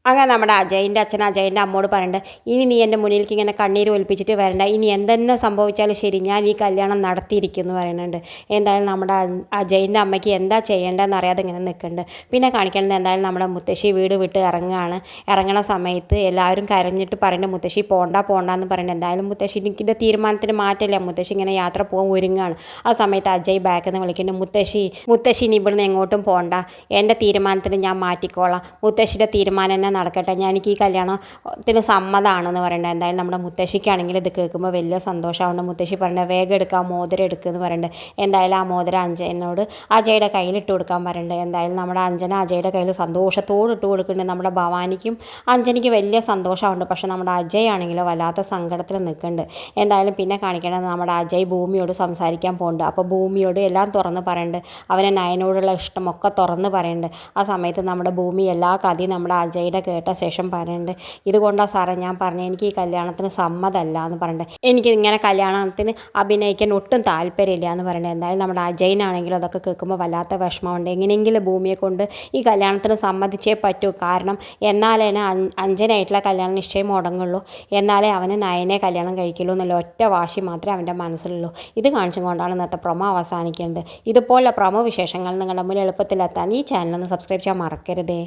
അങ്ങനെ നമ്മുടെ അജയിൻ്റെ അച്ഛൻ അജയിൻ്റെ അമ്മോട് പറയുന്നുണ്ട്, ഇനി നീ എൻ്റെ മുന്നിലേക്ക് ഇങ്ങനെ കണ്ണീര് ഒലിപ്പിച്ചിട്ട് വരണ്ട, ഇനി എന്തെന്നെ സംഭവിച്ചാലും ശരി ഞാൻ ഈ കല്യാണം നടത്തിയിരിക്കും എന്ന് പറയുന്നുണ്ട്. എന്തായാലും നമ്മുടെ അജയിൻ്റെ അമ്മയ്ക്ക് എന്താ ചെയ്യേണ്ടതെന്ന് അറിയാതെ ഇങ്ങനെ നിൽക്കുന്നുണ്ട്. പിന്നെ കാണിക്കുന്നത് എന്തായാലും നമ്മുടെ മുത്തശ്ശി വീട് വിട്ട് ഇറങ്ങുകയാണ്. ഇറങ്ങണ സമയത്ത് എല്ലാവരും കരഞ്ഞിട്ട് പറയുന്നുണ്ട്, മുത്തശ്ശി പോണ്ടെന്ന് പറയുന്നുണ്ട്. എന്തായാലും മുത്തശ്ശിൻ്റെ തീരുമാനത്തിന് മാറ്റമില്ല. മുത്തശ്ശി ഇങ്ങനെ യാത്ര പോകാൻ ഒരുങ്ങുകയാണ്. ആ സമയത്ത് അജയ് ബാക്കിൽ നിന്ന് വിളിക്കുന്നുണ്ട്, മുത്തശ്ശി ഇനി ഇവിടുന്ന് എങ്ങോട്ടും പോകണ്ട, എൻ്റെ തീരുമാനത്തിന് ഞാൻ മാറ്റിക്കോളാം, മുത്തശ്ശിയുടെ തീരുമാനം തന്നെ നടക്കട്ടെ, എനിക്ക് ഈ കല്യാണത്തിന് സമ്മതമാണെന്ന് പറയുന്നത്. എന്തായാലും നമ്മുടെ മുത്തശ്ശിക്കാണെങ്കിൽ ഇത് കേൾക്കുമ്പോൾ വലിയ സന്തോഷമാവുണ്ട്. മുത്തശ്ശി പറയുന്നത് വേഗം എടുക്കുക, മോതിരം എടുക്കുമെന്ന് പറയുന്നുണ്ട്. എന്തായാലും ആ മോതിരം അഞ്ജനോട് അജയുടെ കയ്യിൽ ഇട്ട് കൊടുക്കാൻ പറയുന്നുണ്ട്. എന്തായാലും നമ്മുടെ അഞ്ജന അജയുടെ കയ്യിൽ സന്തോഷത്തോട് ഇട്ട് കൊടുക്കുന്നുണ്ട്. നമ്മുടെ ഭവാനിക്കും അഞ്ജനയ്ക്ക് വലിയ സന്തോഷമുണ്ട്. പക്ഷേ നമ്മുടെ അജയ് ആണെങ്കിലോ വല്ലാത്ത സങ്കടത്തിൽ നിൽക്കുന്നുണ്ട്. എന്തായാലും പിന്നെ കാണിക്കേണ്ടത് നമ്മുടെ അജയ് ഭൂമിയോട് സംസാരിക്കാൻ പോകുന്നുണ്ട്. അപ്പോൾ ഭൂമിയോട് എല്ലാം തുറന്ന് പറയുന്നുണ്ട്. അവനെ നയനോടുള്ള ഇഷ്ടമൊക്കെ തുറന്ന് പറയുന്നുണ്ട്. ആ സമയത്ത് നമ്മുടെ ഭൂമി എല്ലാ കഥയും നമ്മുടെ അജയുടെ കേട്ട ശേഷം പറയുന്നുണ്ട്, ഇതുകൊണ്ടാണ് സാറേ ഞാൻ പറഞ്ഞത് എനിക്ക് ഈ കല്യാണത്തിന് സമ്മതമല്ല എന്ന് പറയുന്നുണ്ട്. എനിക്ക് ഇങ്ങനെ കല്യാണത്തിന് അഭിനയിക്കാൻ ഒട്ടും താല്പര്യമില്ല എന്ന് പറയുന്നത്. എന്തായാലും നമ്മുടെ അജയനാണെങ്കിലും അതൊക്കെ കേൾക്കുമ്പോൾ വല്ലാത്ത വിഷമമുണ്ട്. എങ്ങനെയെങ്കിലും ഭൂമിയെ കൊണ്ട് ഈ കല്യാണത്തിന് സമ്മതിച്ചേ പറ്റൂ. കാരണം എന്നാലേ അഞ്ജനായിട്ടുള്ള കല്യാണ നിശ്ചയം മുടങ്ങുള്ളൂ, എന്നാലേ അവന് നയനെ കല്യാണം കഴിക്കുള്ളൂ എന്നുള്ള ഒറ്റ വാശി മാത്രമേ അവൻ്റെ മനസ്സിലുള്ളൂ. ഇത് കാണിച്ചും കൊണ്ടാണ് ഇന്നത്തെ പ്രൊമോ അവസാനിക്കുന്നത്. ഇതുപോലുള്ള പ്രൊമോ വിശേഷങ്ങൾ നിങ്ങളുടെ മുന്നിൽ എളുപ്പത്തിലെത്താൻ ഈ ചാനൽ ഒന്ന് സബ്സ്ക്രൈബ് ചെയ്യാൻ മറക്കരുതേ.